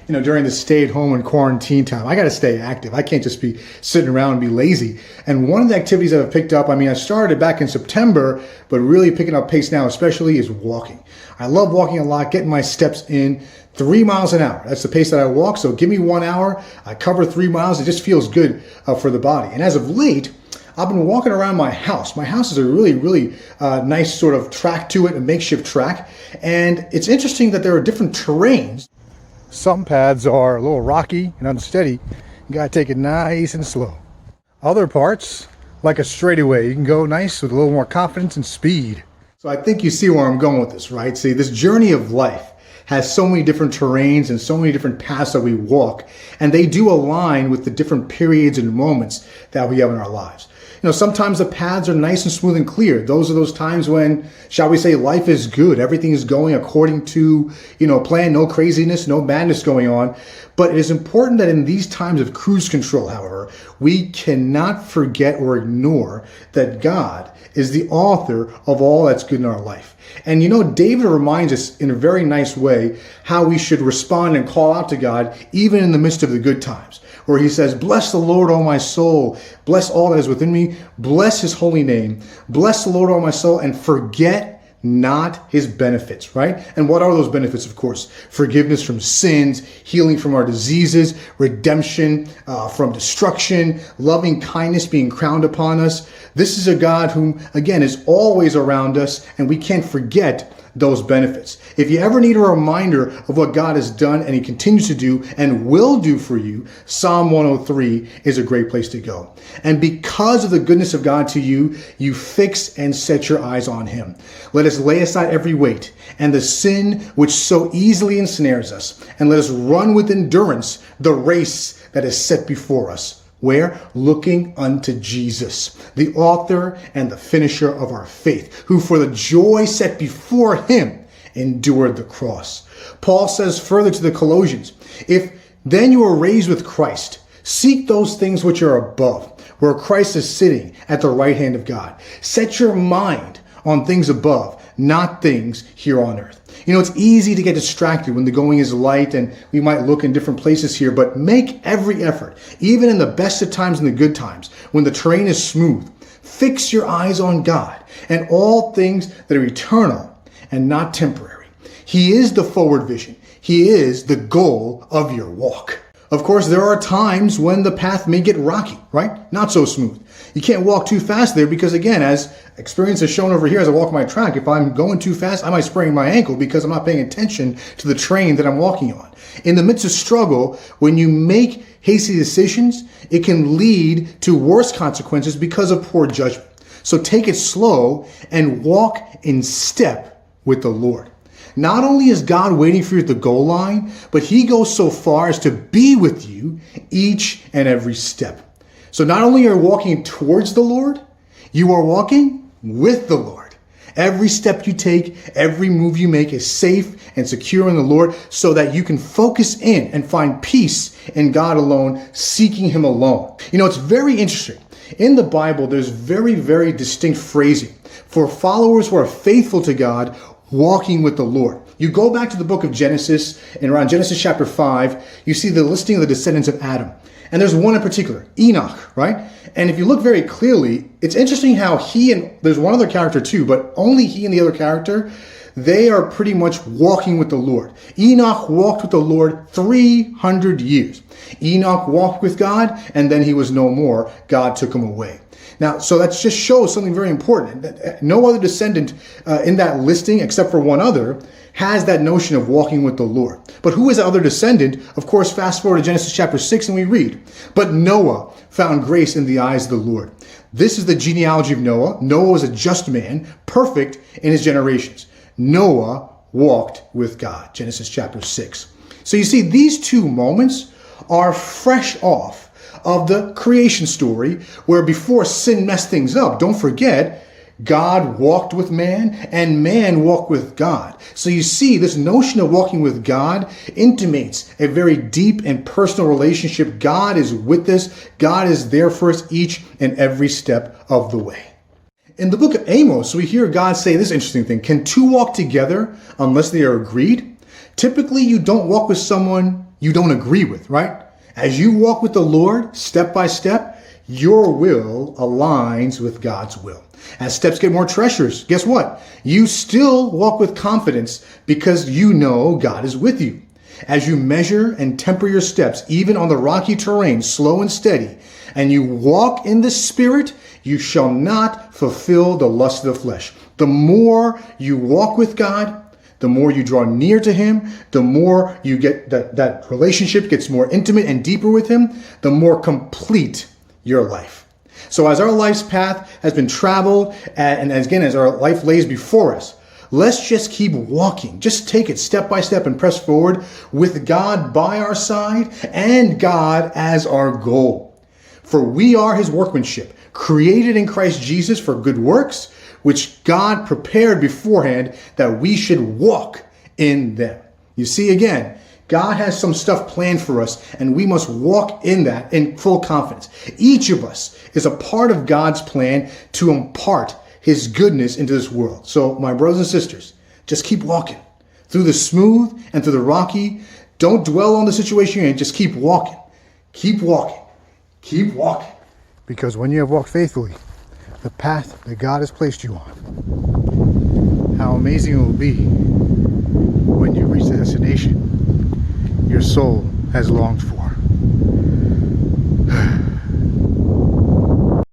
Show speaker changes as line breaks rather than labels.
during the stay-at-home and quarantine time, I got to stay active. I can't just be sitting around and be lazy. And one of the activities that I've picked up, I started back in September, but really picking up pace now especially, is walking. I love walking a lot, getting my steps in. 3 miles an hour. That's the pace that I walk. So give me 1 hour. I cover 3 miles. It just feels good for the body. And as of late, I've been walking around my house. My house is a really nice sort of track to it, a makeshift track. And it's interesting that there are different terrains. Some paths are a little rocky and unsteady. You gotta take it nice and slow. Other parts, like a straightaway, you can go nice with a little more confidence and speed. So I think you see where I'm going with this, right? See, this journey of life has so many different terrains and so many different paths that we walk, and they do align with the different periods and moments that we have in our lives. Sometimes the paths are nice and smooth and clear. Those are those times when, shall we say, life is good. Everything is going according to, plan, no craziness, no madness going on. But it is important that in these times of cruise control, however, we cannot forget or ignore that God is the author of all that's good in our life. And David reminds us in a very nice way how we should respond and call out to God even in the midst of the good times, where he says, "Bless the Lord, O my soul. Bless all that is within me. Bless his holy name. Bless the Lord, O my soul, and forget not his benefits," right? And what are those benefits? Of course, forgiveness from sins, healing from our diseases, redemption from destruction, loving kindness being crowned upon us. This is a God whom, again, is always around us, and we can't forget those benefits. If you ever need a reminder of what God has done and he continues to do and will do for you, Psalm 103 is a great place to go. And because of the goodness of God to you, you fix and set your eyes on him. Let us lay aside every weight and the sin which so easily ensnares us, and let us run with endurance the race that is set before us. Where? Looking unto Jesus, the author and the finisher of our faith, who for the joy set before him endured the cross. Paul says further to the Colossians, "If then you are raised with Christ, seek those things which are above, where Christ is sitting at the right hand of God. Set your mind on things above, not things here on earth." It's easy to get distracted when the going is light and we might look in different places here, but make every effort, even in the best of times and the good times, when the terrain is smooth, fix your eyes on God and all things that are eternal and not temporary. He is the forward vision. He is the goal of your walk. Of course, there are times when the path may get rocky, right? Not so smooth. You can't walk too fast there because, again, as experience has shown over here as I walk my track, if I'm going too fast, I might sprain my ankle because I'm not paying attention to the train that I'm walking on. In the midst of struggle, when you make hasty decisions, it can lead to worse consequences because of poor judgment. So take it slow and walk in step with the Lord. Not only is God waiting for you at the goal line, but he goes so far as to be with you each and every step. So not only are you walking towards the Lord, you are walking with the Lord. Every step you take, every move you make is safe and secure in the Lord so that you can focus in and find peace in God alone, seeking him alone. It's very interesting. In the Bible, there's very distinct phrasing for followers who are faithful to God, walking with the Lord. You go back to the book of Genesis, and around Genesis chapter 5, you see the listing of the descendants of Adam. And there's one in particular, Enoch, right? And if you look very clearly, it's interesting how there's one other character too, but only he and the other character, they are pretty much walking with the Lord. Enoch walked with the Lord 300 years. Enoch walked with God, and then he was no more. God took him away. Now, so that just shows something very important. No other descendant in that listing, except for one other, has that notion of walking with the Lord. But who is the other descendant? Of course, fast forward to Genesis chapter 6 and we read, "But Noah found grace in the eyes of the Lord." This is the genealogy of Noah. Noah was a just man, perfect in his generations. Noah walked with God. Genesis chapter 6. So you see, these two moments are fresh off of the creation story where before sin messed things up, don't forget, God walked with man and man walked with God. So you see, this notion of walking with God intimates a very deep and personal relationship. God is with us. God is there for us each and every step of the way. In the book of Amos, we hear God say this interesting thing. Can two walk together unless they are agreed? Typically, you don't walk with someone you don't agree with, right? As you walk with the Lord step by step, your will aligns with God's will. As steps get more treacherous, guess what? You still walk with confidence because you know God is with you. As you measure and temper your steps, even on the rocky terrain, slow and steady, and you walk in the Spirit, you shall not fulfill the lust of the flesh. The more you walk with God, the more you draw near to Him, the more you get that relationship gets more intimate and deeper with Him, the more complete your life. So as our life's path has been traveled, and again, as our life lays before us, let's just keep walking. Just take it step by step and press forward with God by our side and God as our goal. For we are His workmanship, created in Christ Jesus for good works, which God prepared beforehand that we should walk in them. You see, again, God has some stuff planned for us, and we must walk in that in full confidence. Each of us is a part of God's plan to impart His goodness into this world. So, my brothers and sisters, just keep walking through the smooth and through the rocky. Don't dwell on the situation you're in. Just keep walking. Keep walking. Keep walking. Because when you have walked faithfully, the path that God has placed you on, how amazing it will be when you reach the destination your soul has longed for.